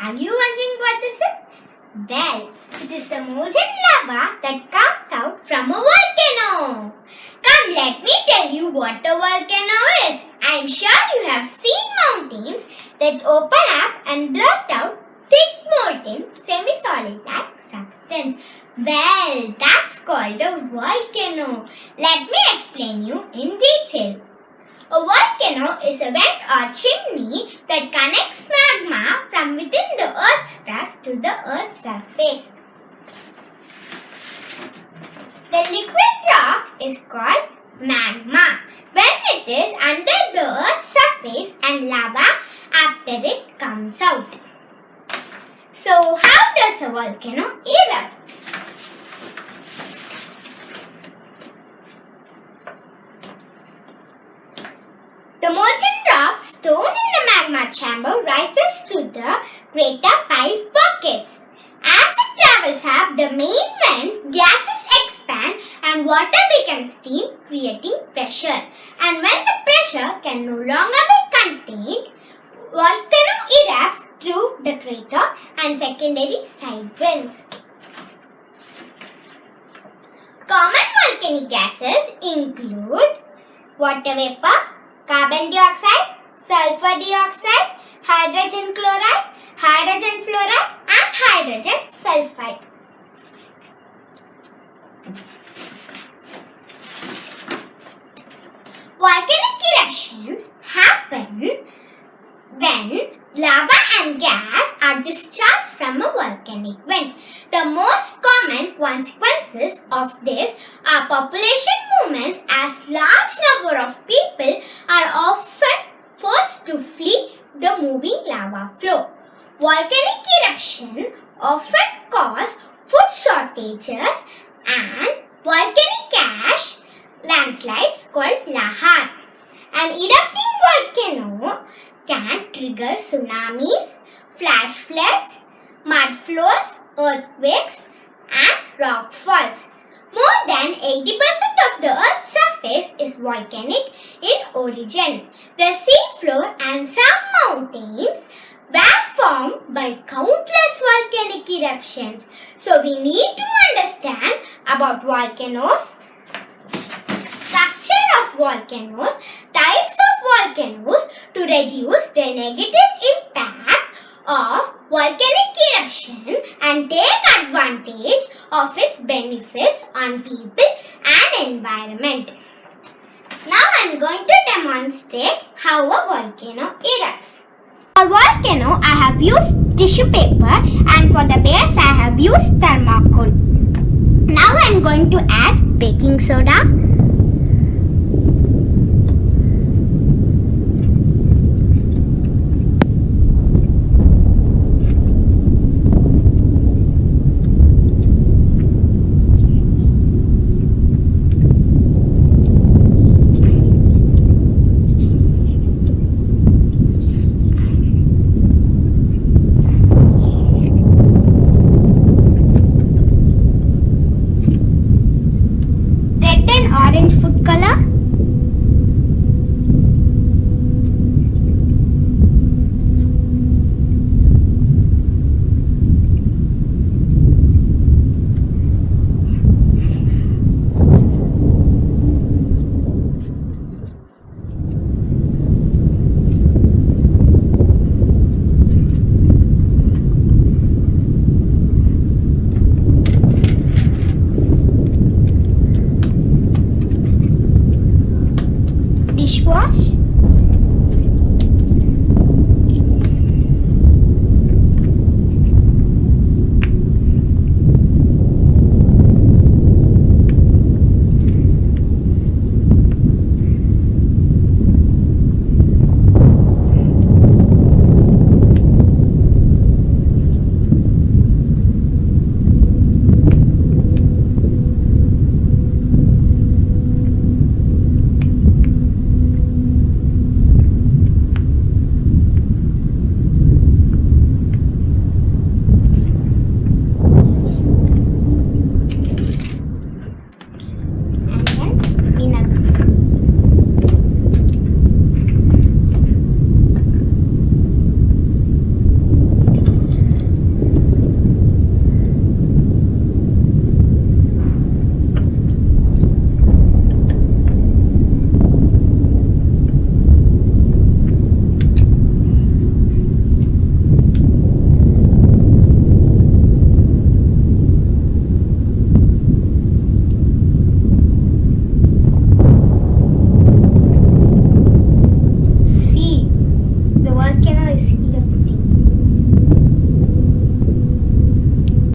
Are you wondering what this is? Well, it is the molten lava that comes out from a volcano. Come, let me tell you what a volcano is. I am sure you have seen mountains that open up and blot out thick molten semi-solid-like substance. Well, that's called a volcano. Let me explain you in detail. A volcano is a vent or chimney that connects magma from within the Earth's crust to the Earth's surface. The liquid rock is called magma when it is under the Earth's surface and lava after it comes out. So, how does a volcano erupt? The molten rock stored in the magma chamber rises to the crater pipe pockets. As it travels up the main vent, gases expand and water becomes steam, creating pressure. And when the pressure can no longer be contained, volcano erupts through the crater and secondary side vents. Common volcanic gases include water vapor, carbon dioxide, sulfur dioxide, hydrogen chloride, hydrogen fluoride and hydrogen sulfide. Volcanic eruptions happen when lava and gas are discharged from a volcanic vent. The most common consequences of this are population movements, as large number of people are often forced to flee the moving lava flow. Volcanic eruption often cause food shortages and volcanic ash landslides called lahar. An erupting volcano can trigger tsunamis, flash floods, mud flows, earthquakes and rock falls. More than 80% of the Earth's surface is volcanic in origin. The seafloor and some mountains were formed by countless volcanic eruptions. So we need to understand about volcanoes, structure of volcanoes, types of volcanoes to reduce the negative impact of volcanic eruption and take advantage of its benefits on people and environment. Now I am going to demonstrate how a volcano erupts. For volcano I have used tissue paper and for the base I have used thermocol. Now I am going to add baking soda,